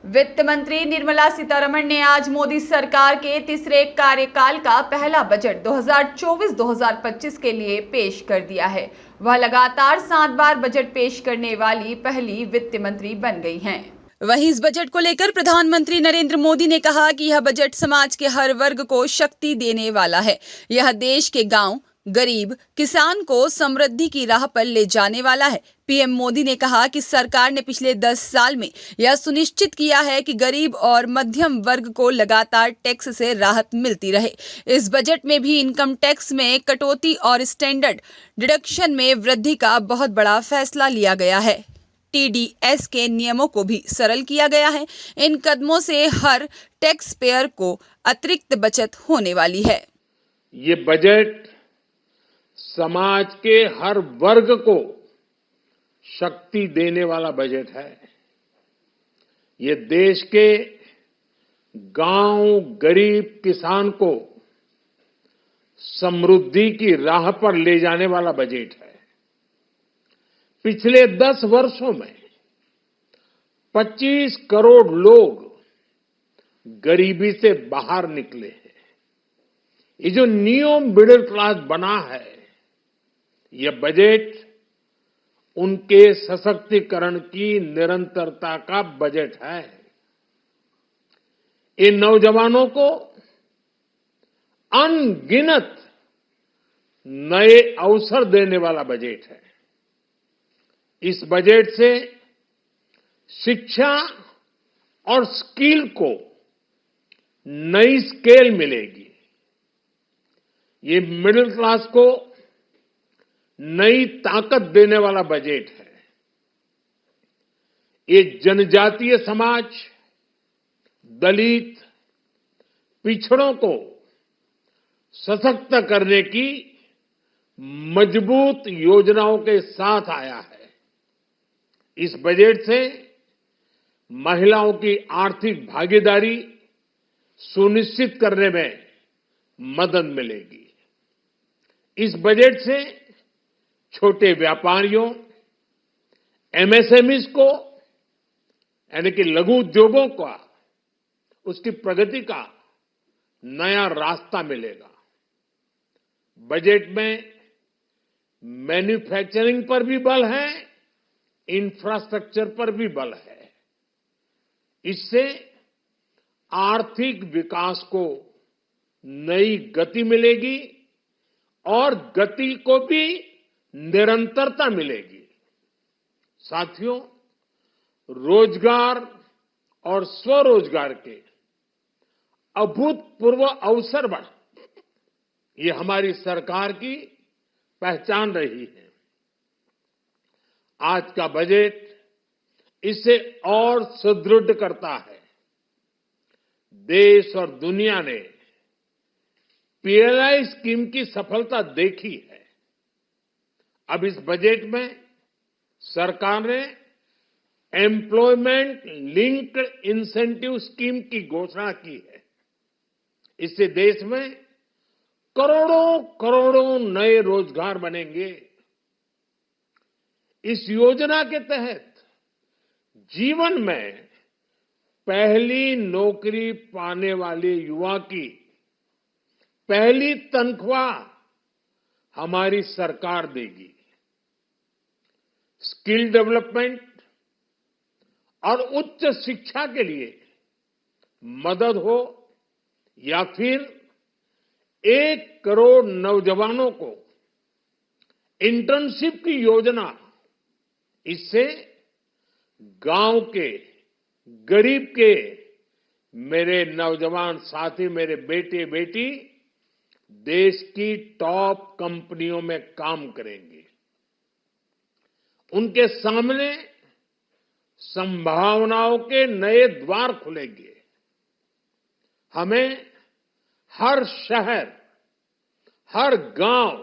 वित्त मंत्री निर्मला सीतारमण ने आज मोदी सरकार के तीसरे कार्यकाल का पहला बजट 2024-2025 के लिए पेश कर दिया है। वह लगातार 7 बार बजट पेश करने वाली पहली वित्त मंत्री बन गई हैं। वहीं इस बजट को लेकर प्रधानमंत्री नरेंद्र मोदी ने कहा कि यह बजट समाज के हर वर्ग को शक्ति देने वाला है। यह देश के गांव, गरीब, किसान को समृद्धि की राह पर ले जाने वाला है। पीएम मोदी ने कहा कि सरकार ने पिछले 10 साल में यह सुनिश्चित किया है कि गरीब और मध्यम वर्ग को लगातार टैक्स से राहत मिलती रहे। इस बजट में भी इनकम टैक्स में कटौती और स्टैंडर्ड डिडक्शन में वृद्धि का बहुत बड़ा फैसला लिया गया है। टीडीएस के नियमों को भी सरल किया गया है। इन कदमों से हर टैक्स पेयर को अतिरिक्त बचत होने वाली है। ये बजट समाज के हर वर्ग को शक्ति देने वाला बजट है। ये देश के गांव, गरीब, किसान को समृद्धि की राह पर ले जाने वाला बजट है। पिछले 10 वर्षों में 25 करोड़ लोग गरीबी से बाहर निकले हैं। ये जो न्यू मिडिल क्लास बना है, यह बजट उनके सशक्तिकरण की निरंतरता का बजट है। इन नौजवानों को अनगिनत नए अवसर देने वाला बजट है। इस बजट से शिक्षा और स्किल को नई स्केल मिलेगी। ये मिडिल क्लास को नई ताकत देने वाला बजट है। ये जनजातीय समाज, दलित, पिछड़ों को सशक्त करने की मजबूत योजनाओं के साथ आया है। इस बजट से महिलाओं की आर्थिक भागीदारी सुनिश्चित करने में मदद मिलेगी। इस बजट से छोटे व्यापारियों, एमएसएमईज को, यानी कि लघु उद्योगों का, उसकी प्रगति का नया रास्ता मिलेगा। बजट में मैन्युफैक्चरिंग पर भी बल है, इंफ्रास्ट्रक्चर पर भी बल है। इससे आर्थिक विकास को नई गति मिलेगी और गति को भी निरंतरता मिलेगी। साथियों, रोजगार और स्वरोजगार के अभूतपूर्व अवसर बढ़, ये हमारी सरकार की पहचान रही है। आज का बजट इसे और सुदृढ़ करता है। देश और दुनिया ने पीएलआई स्कीम की सफलता देखी है। अब इस बजट में सरकार ने एम्प्लॉयमेंट लिंक्ड इंसेंटिव स्कीम की घोषणा की है। इससे देश में करोड़ों करोड़ों नए रोजगार बनेंगे। इस योजना के तहत जीवन में पहली नौकरी पाने वाले युवा की पहली तनख्वाह हमारी सरकार देगी। स्किल डेवलपमेंट और उच्च शिक्षा के लिए मदद हो या फिर 1 करोड़ नौजवानों को इंटर्नशिप की योजना, इससे गांव के, गरीब के मेरे नौजवान साथी, मेरे बेटे बेटी देश की टॉप कंपनियों में काम करेंगे। उनके सामने संभावनाओं के नए द्वार खुलेंगे। हमें हर शहर, हर गांव,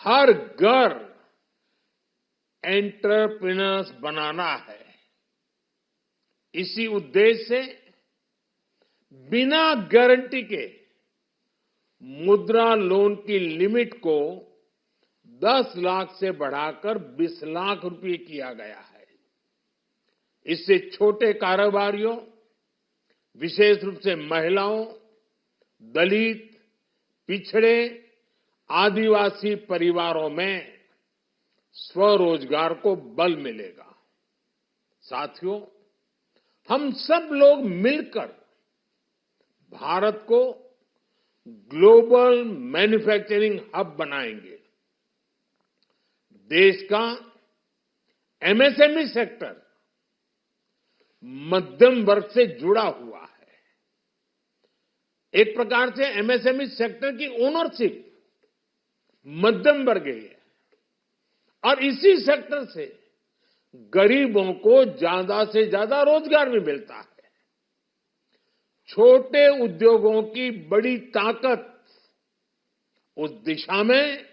हर घर एंटरप्रेन्योर्स बनाना है। इसी उद्देश्य से बिना गारंटी के मुद्रा लोन की लिमिट को 10 लाख से बढ़ाकर 20 लाख रुपए किया गया है। इससे छोटे कारोबारियों, विशेष रूप से महिलाओं, दलित, पिछड़े, आदिवासी परिवारों में स्वरोजगार को बल मिलेगा। साथियों, हम सब लोग मिलकर भारत को ग्लोबल मैन्युफैक्चरिंग हब बनाएंगे। देश का एमएसएमई सेक्टर मध्यम वर्ग से जुड़ा हुआ है। एक प्रकार से एमएसएमई सेक्टर की ओनरशिप मध्यम वर्ग की है और इसी सेक्टर से गरीबों को ज्यादा से ज्यादा रोजगार भी मिलता है। छोटे उद्योगों की बड़ी ताकत, उस दिशा में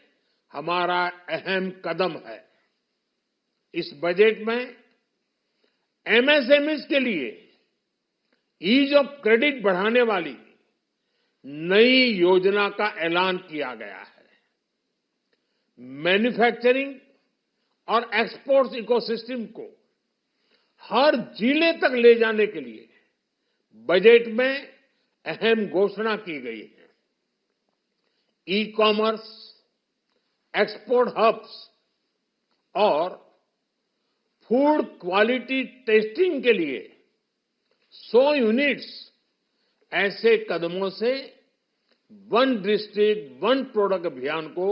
हमारा अहम कदम है। इस बजट में एमएसएमईज के लिए ईज ऑफ क्रेडिट बढ़ाने वाली नई योजना का ऐलान किया गया है। मैन्युफैक्चरिंग और एक्सपोर्ट्स इकोसिस्टम को हर जिले तक ले जाने के लिए बजट में अहम घोषणा की गई है। ई कॉमर्स, एक्सपोर्ट हब्स और फूड क्वालिटी टेस्टिंग के लिए 100 यूनिट्स, ऐसे कदमों से वन डिस्ट्रिक्ट वन प्रोडक्ट अभियान को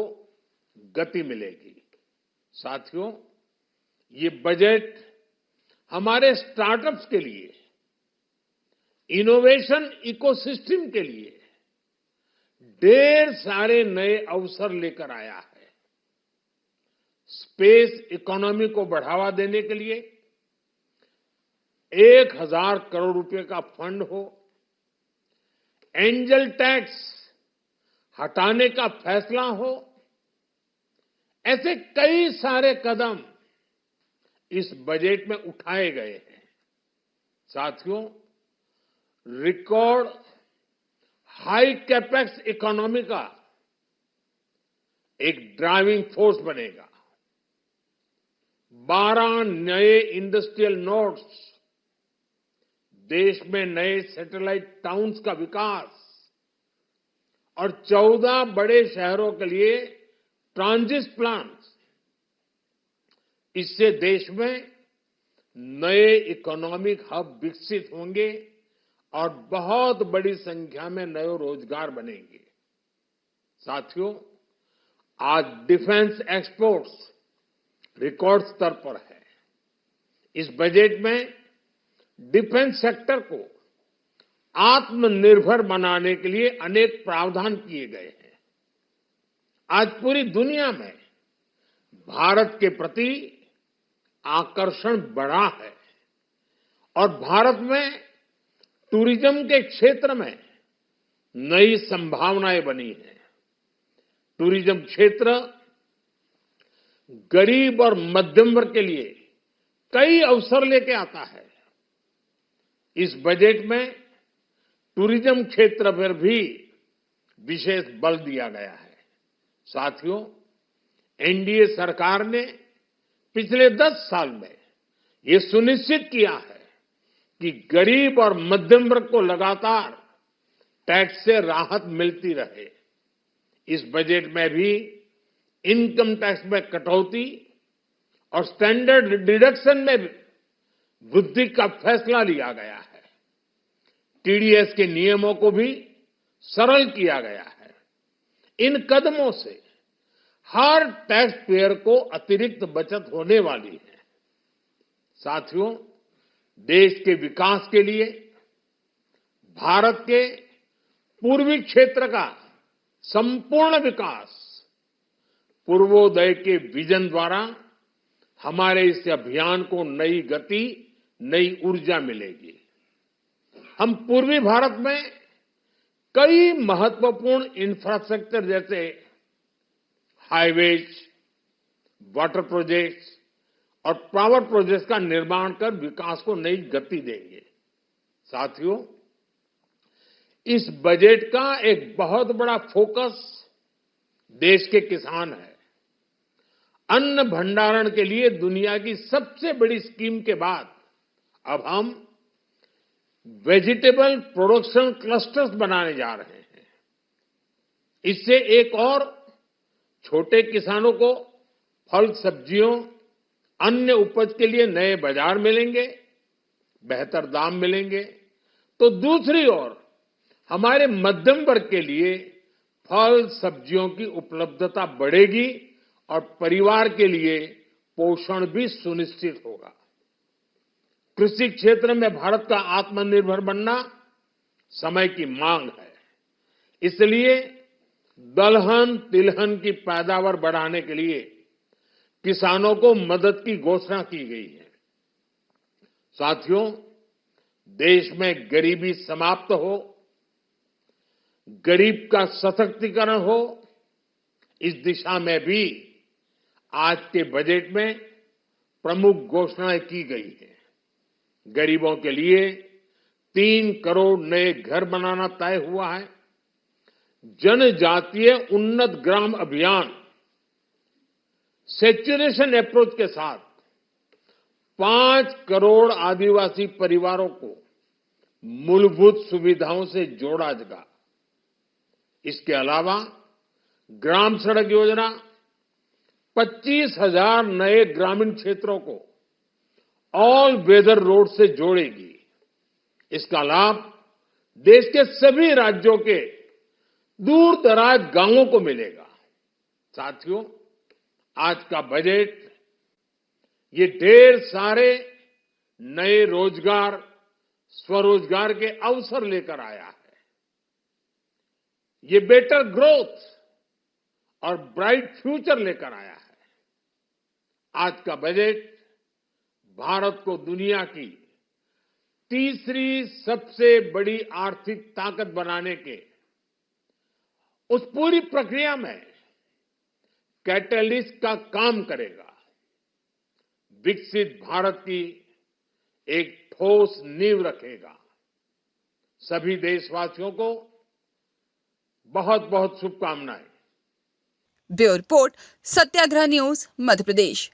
गति मिलेगी। साथियों, ये बजट हमारे स्टार्टअप्स के लिए, इनोवेशन इकोसिस्टम के लिए ढेर सारे नए अवसर लेकर आया है। स्पेस इकोनॉमी को बढ़ावा देने के लिए 1000 करोड़ रुपए का फंड हो, एंजल टैक्स हटाने का फैसला हो, ऐसे कई सारे कदम इस बजट में उठाए गए हैं। साथियों, रिकॉर्ड हाई कैपेक्स इकोनॉमी का एक ड्राइविंग फोर्स बनेगा। 12 नए इंडस्ट्रियल नोड्स, देश में नए सैटेलाइट टाउन्स का विकास और 14 बड़े शहरों के लिए ट्रांजिट प्लान्स, इससे देश में नए इकोनॉमिक हब विकसित होंगे और बहुत बड़ी संख्या में नए रोजगार बनेंगे। साथियों, आज डिफेंस एक्सपोर्ट्स रिकॉर्ड स्तर पर है। इस बजट में डिफेंस सेक्टर को आत्मनिर्भर बनाने के लिए अनेक प्रावधान किए गए हैं। आज पूरी दुनिया में भारत के प्रति आकर्षण बढ़ा है और भारत में टूरिज्म के क्षेत्र में नई संभावनाएं बनी हैं। टूरिज्म क्षेत्र गरीब और मध्यम वर्ग के लिए कई अवसर लेके आता है। इस बजट में टूरिज्म क्षेत्र पर भी विशेष बल दिया गया है। साथियों, एनडीए सरकार ने पिछले 10 साल में ये सुनिश्चित किया है कि गरीब और मध्यम वर्ग को लगातार टैक्स से राहत मिलती रहे। इस बजट में भी इनकम टैक्स में कटौती और स्टैंडर्ड डिडक्शन में वृद्धि का फैसला लिया गया है। टीडीएस के नियमों को भी सरल किया गया है। इन कदमों से हर टैक्स पेयर को अतिरिक्त बचत होने वाली है। साथियों, देश के विकास के लिए भारत के पूर्वी क्षेत्र का संपूर्ण विकास पूर्वोदय के विजन द्वारा हमारे इस अभियान को नई गति, नई ऊर्जा मिलेगी। हम पूर्वी भारत में कई महत्वपूर्ण इंफ्रास्ट्रक्चर जैसे हाईवेज, वाटर प्रोजेक्ट्स और पावर प्रोजेक्ट्स का निर्माण कर विकास को नई गति देंगे। साथियों, इस बजट का एक बहुत बड़ा फोकस देश के किसान है। अन्न भंडारण के लिए दुनिया की सबसे बड़ी स्कीम के बाद अब हम वेजिटेबल प्रोडक्शन क्लस्टर्स बनाने जा रहे हैं। इससे एक और छोटे किसानों को फल, सब्जियों, अन्य उपज के लिए नए बाजार मिलेंगे, बेहतर दाम मिलेंगे। तो दूसरी ओर हमारे मध्यम वर्ग के लिए फल, सब्जियों की उपलब्धता बढ़ेगी और परिवार के लिए पोषण भी सुनिश्चित होगा। कृषि क्षेत्र में भारत का आत्मनिर्भर बनना समय की मांग है। इसलिए दलहन, तिलहन की पैदावार बढ़ाने के लिए किसानों को मदद की घोषणा की गई है। साथियों, देश में गरीबी समाप्त हो, गरीब का सशक्तिकरण हो, इस दिशा में भी आज के बजट में प्रमुख घोषणाएं की गई है। गरीबों के लिए 3 करोड़ नए घर बनाना तय हुआ है। जनजातीय उन्नत ग्राम अभियान सैचुरेशन अप्रोच के साथ 5 करोड़ आदिवासी परिवारों को मूलभूत सुविधाओं से जोड़ा जाएगा। इसके अलावा ग्राम सड़क योजना 25,000 नए ग्रामीण क्षेत्रों को ऑल वेदर रोड से जोड़ेगी। इसका लाभ देश के सभी राज्यों के दूर दराज गांवों को मिलेगा। साथियों, आज का बजट ये ढेर सारे नए रोजगार, स्वरोजगार के अवसर लेकर आया है। ये बेटर ग्रोथ और ब्राइट फ्यूचर लेकर आया है। आज का बजट भारत को दुनिया की तीसरी सबसे बड़ी आर्थिक ताकत बनाने के उस पूरी प्रक्रिया में कैटलिस्ट का काम करेगा। विकसित भारत की एक ठोस नींव रखेगा। सभी देशवासियों को बहुत बहुत शुभकामनाएं। ब्यूरो रिपोर्ट, सत्याग्रह न्यूज, मध्य प्रदेश।